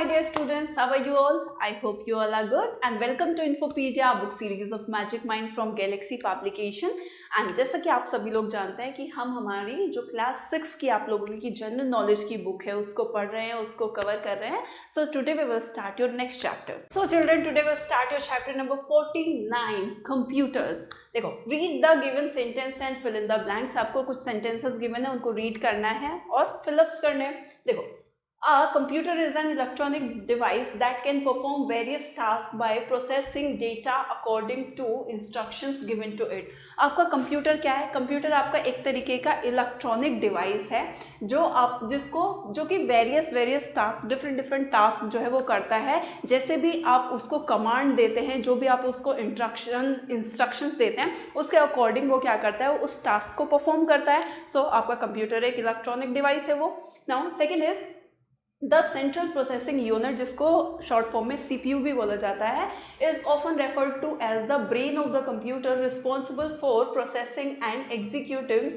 my dear students, how are you all? I hope you all are good and welcome to Infopedia book series of Magic Mind from Galaxy Publication. And जैसा कि आप सभी लोग जानते हैं कि हम हमारी जो क्लास 6 की आप लोगों की जनरल नॉलेज की बुक है उसको पढ़ रहे हैं, उसको कवर कर रहे हैं. So today we will start your next chapter. So children, today will start your chapter number 49, computers. देखो, read the given sentence and fill in the blanks. आपको कुछ सेंटेंसेस गिवन है, उनको रीड करना है और फिलअप्स करने हैं. देखो, a computer is an electronic device that can perform various tasks by processing data according to instructions given to it. आपका कंप्यूटर क्या है? कंप्यूटर आपका एक तरीके का इलेक्ट्रॉनिक डिवाइस है जो कि वेरियस टास्क, डिफरेंट टास्क जो है वो करता है. जैसे भी आप उसको कमांड देते हैं, जो भी आप उसको इंस्ट्रक्शंस देते हैं, उसके अकॉर्डिंग वो क्या करता है, उस टास्क को परफॉर्म करता है. सो आपका कंप्यूटर एक इलेक्ट्रॉनिक डिवाइस है वो. Now second is the central processing unit, जिसको शॉर्ट फॉर्म में CPU भी बोला जाता है, is often referred to as the brain of the computer responsible for processing and executing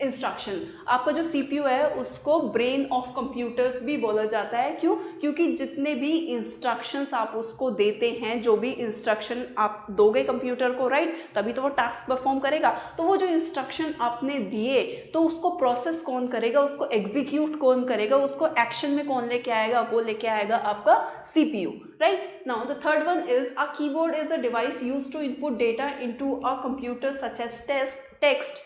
instruction. आपका जो CPU है उसको ब्रेन ऑफ कंप्यूटर्स भी बोला जाता है. क्यों? क्योंकि जितने भी इंस्ट्रक्शंस आप उसको देते हैं, जो भी इंस्ट्रक्शन आप दोगे कंप्यूटर को, राइट, तभी तो वो टास्क परफॉर्म करेगा. तो वो जो इंस्ट्रक्शन आपने दिए, तो उसको प्रोसेस कौन करेगा, उसको एग्जीक्यूट कौन करेगा, उसको एक्शन में कौन लेके आएगा, वो लेके आएगा आपका CPU, right? Now the third one is a keyboard is a device used to input data into a computer such as text,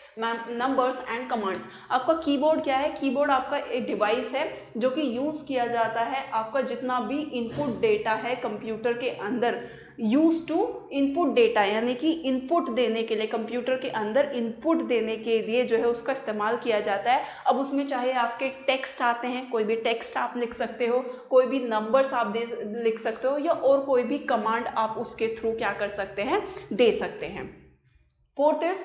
numbers and commands. आपका कीबोर्ड क्या है? कीबोर्ड आपका एक डिवाइस है जो कि यूज़ किया जाता है आपका जितना भी इनपुट डेटा है कंप्यूटर के अंदर. यूज टू इनपुट डेटा, यानी कि इनपुट देने के लिए, कंप्यूटर के अंदर इनपुट देने के लिए जो है उसका इस्तेमाल किया जाता है. अब उसमें चाहे आपके टेक्स्ट आते हैं, कोई भी टेक्स्ट आप लिख सकते हो, कोई भी नंबर्स आप लिख सकते हो, या और कोई भी कमांड आप उसके थ्रू क्या कर सकते हैं, दे सकते हैं. Fourth is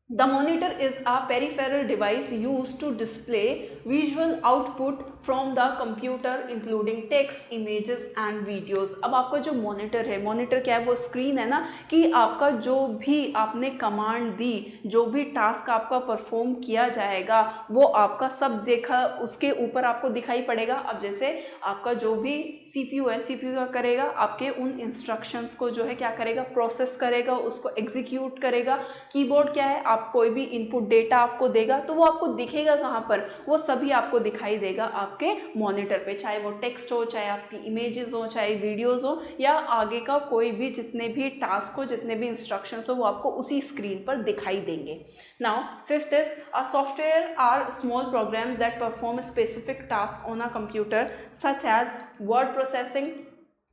the monitor is a peripheral device used to display visual output from the computer including text, images and videos. अब आपका जो मॉनिटर है, मॉनिटर क्या है, वो स्क्रीन है ना, कि आपका जो भी आपने कमांड दी, जो भी टास्क आपका परफॉर्म किया जाएगा, वो आपका सब देखा उसके ऊपर आपको दिखाई पड़ेगा. अब जैसे आपका जो भी CPU है, CPU क्या करेगा, आपके उन इंस्ट्रक्शंस को जो है क्या करेगा, प्रोसेस करेगा, उसको एग्जीक्यूट करेगा. कीबोर्ड क्या है, आप कोई भी इनपुट डेटा आपको देगा तो वो आपको दिखेगा कहाँ पर, वो सभी आपको दिखाई देगा आपके मॉनिटर पे, चाहे वो टेक्स्ट हो, चाहे आपकी इमेजेस हो, चाहे वीडियोस हो, या आगे का कोई भी जितने भी टास्क हो, जितने भी इंस्ट्रक्शंस हो, वो आपको उसी स्क्रीन पर दिखाई देंगे. Now fifth is a software or small programs that perform specific task on a computer such as word processing,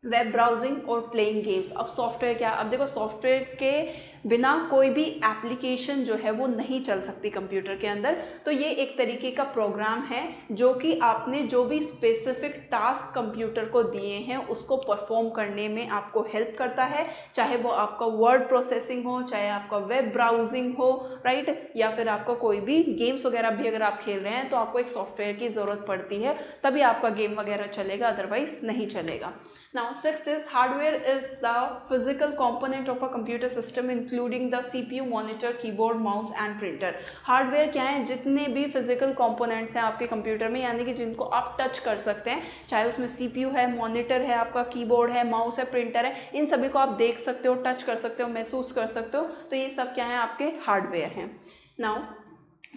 web browsing और प्लेइंग गेम्स. अब सॉफ्टवेयर क्या, अब देखो, सॉफ्टवेयर के बिना कोई भी एप्लीकेशन जो है वो नहीं चल सकती कंप्यूटर के अंदर. तो ये एक तरीके का प्रोग्राम है जो कि आपने जो भी स्पेसिफिक टास्क कंप्यूटर को दिए हैं उसको परफॉर्म करने में आपको हेल्प करता है. चाहे वो आपका वर्ड प्रोसेसिंग हो, चाहे आपका वेब ब्राउजिंग हो, राइट, या फिर आपका कोई भी गेम्स वगैरह भी अगर आप खेल रहे हैं तो आपको एक सॉफ्टवेयर की ज़रूरत पड़ती है, तभी आपका गेम वगैरह चलेगा, अदरवाइज नहीं चलेगा. Now sixth is hardware is the physical component of a computer system including the CPU, monitor, keyboard, mouse and printer. Hardware क्या है, जितने भी फिजिकल कंपोनेंट्स हैं आपके कंप्यूटर में, यानी कि जिनको आप टच कर सकते हैं, चाहे उसमें CPU है, मॉनिटर है, आपका कीबोर्ड है, माउस है, प्रिंटर है, इन सभी को आप देख सकते हो, टच कर सकते हो, महसूस कर सकते हो. तो ये सब क्या है, आपके हार्डवेयर हैं. Now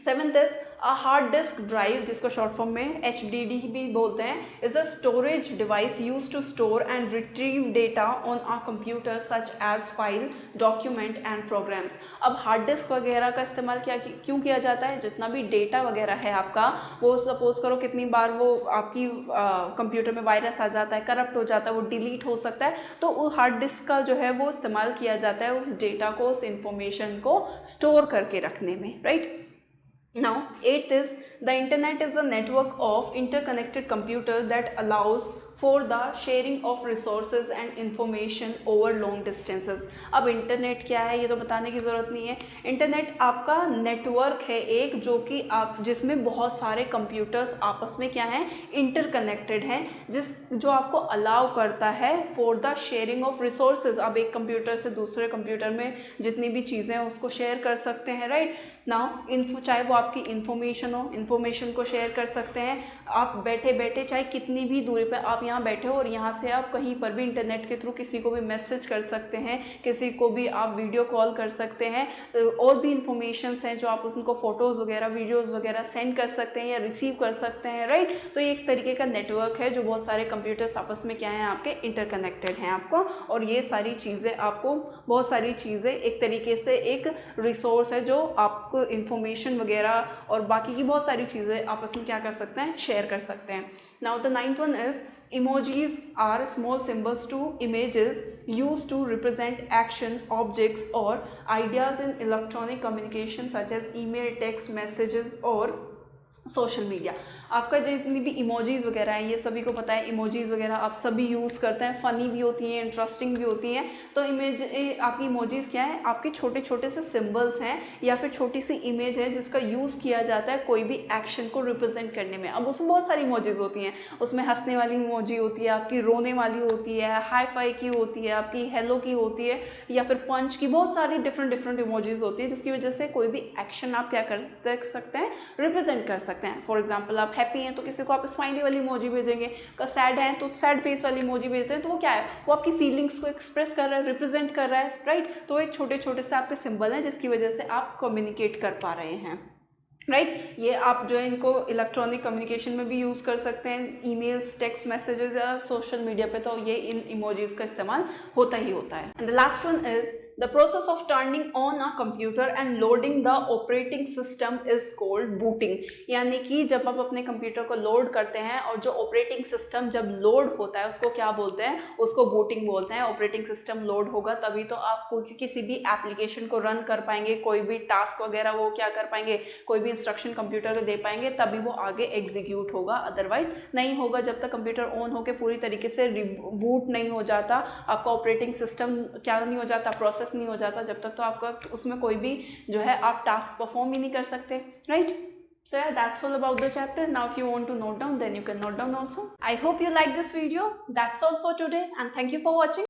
seventh is a hard disk drive, जिसको शॉर्ट फॉर्म में HDD भी बोलते हैं, is a storage device use to store and retrieve data on a computer such as file, document and programs. अब हार्ड डिस्क वगैरह का इस्तेमाल क्यों किया जाता है, जितना भी डेटा वगैरह है आपका, वो सपोज करो कितनी बार वो आपकी कंप्यूटर में वायरस आ जाता है, करप्ट हो जाता है, वो डिलीट हो सकता है, तो वो हार्ड डिस्क का जो है वो इस्तेमाल किया जाता है उस डेटा को, उस इंफॉर्मेशन को स्टोर करके रखने में, right. Now, eighth is the internet is a network of interconnected computers that allows for the sharing of resources and information over long distances. अब इंटरनेट क्या है ये तो बताने की ज़रूरत नहीं है. इंटरनेट आपका नेटवर्क है एक, जो कि आप जिसमें बहुत सारे कंप्यूटर्स आपस में क्या हैं, इंटरकनेक्टेड हैं, जो आपको अलाउ करता है for the sharing of resources. अब एक कंप्यूटर से दूसरे कंप्यूटर में जितनी भी चीज़ें हैं उसको शेयर कर सकते हैं, राइट. नाउ इन्फो, चाहे वो आपकी इन्फॉर्मेशन हो, इन्फॉर्मेशन को शेयर कर सकते हैं आप बैठे बैठे, चाहे कितनी भी दूरी पे आप यहाँ बैठे हो और यहाँ से आप कहीं पर भी इंटरनेट के थ्रू किसी को भी मैसेज कर सकते हैं, किसी को भी आप वीडियो कॉल कर सकते हैं, और भी इंफॉर्मेशंस हैं जो आप उनको फ़ोटोज़ वगैरह, वीडियोज़ वगैरह सेंड कर सकते हैं या रिसीव कर सकते हैं, राइट। तो ये एक तरीके का नेटवर्क है जो बहुत सारे कंप्यूटर्स आपस में क्या है, आपके इंटरकनेक्टेड हैं आपको, और ये सारी चीज़ें आपको, बहुत सारी चीज़ें एक तरीके से एक रिसोर्स है जो आपको इंफॉर्मेशन वगैरह और बाकी की बहुत सारी चीज़ें आपस में क्या कर सकते हैं, शेयर कर सकते हैं। Now the 9th one is emojis are small symbols to images used to represent action, objects or ideas in electronic communication such as email, text messages और सोशल मीडिया। आपका जितनी भी इमोजीज़ वगैरह हैं, ये सभी को पता है, इमोजीज़ वगैरह आप सभी यूज़ करते हैं, फ़नी भी होती हैं, इंटरेस्टिंग भी होती हैं। तो आपकी इमोजीज़ क्या है, आपके छोटे छोटे से सिंबल्स हैं या फिर छोटी सी इमेज है जिसका यूज़ किया जाता है कोई भी एक्शन को रिप्रेजेंट करने में। अब उसमें बहुत सारी इमोजीज़ होती हैं, उसमें हंसने वाली इमोजी होती है, आपकी रोने वाली होती है, हाई फाई की होती है, आपकी हेलो की होती है, या फिर पंच की, बहुत सारी डिफरेंट इमोजीज़ होती है जिसकी वजह से कोई भी एक्शन आप क्या कर सकते हैं, रिप्रेजेंट कर सकते हैं। फॉर एग्जाम्पल आप हैप्पी हैं तो किसी को आप स्माइली वाली इमोजी भेजेंगे, सैड हैं तो सैड फेस वाली इमोजी भेजते हैं, तो वो क्या है, वो आपकी फीलिंग्स को एक्सप्रेस कर रहा है, रिप्रेजेंट कर रहा है, राइट। तो एक छोटे छोटे से आपके सिंबल हैं जिसकी वजह से आप कम्युनिकेट कर पा रहे हैं, राइट। ये आप जो है इनको इलेक्ट्रॉनिक कम्युनिकेशन में भी यूज़ कर सकते हैं, ईमेल्स, टेक्स्ट मैसेजेस या सोशल मीडिया पे, तो ये इन इमोजीज़ का इस्तेमाल होता ही होता है। And the last one is the process of turning on a computer and loading the operating system is called booting. यानी कि जब आप अपने कंप्यूटर को लोड करते हैं और जो ऑपरेटिंग सिस्टम जब लोड होता है उसको क्या बोलते हैं, उसको बूटिंग बोलते हैं। ऑपरेटिंग सिस्टम लोड होगा तभी तो आप किसी भी एप्लीकेशन को रन कर पाएंगे, कोई भी टास्क वगैरह वो क्या कर पाएंगे, कोई भी इंस्ट्रक्शन कंप्यूटर को दे पाएंगे, तभी वो आगे एग्जीक्यूट होगा, अदरवाइज नहीं होगा। जब तक कंप्यूटर ऑन होकर पूरी तरीके से रिबूट नहीं हो जाता, आपका ऑपरेटिंग सिस्टम क्या नहीं हो जाता, प्रोसेस नहीं हो जाता, जब तक तो आपका उसमें कोई भी जो है आप टास्क परफॉर्म ही नहीं कर सकते, right. So yeah, that's all about the chapter. Now if you want to note down, then you can note down also. I hope you like this video. That's all for today and thank you for watching.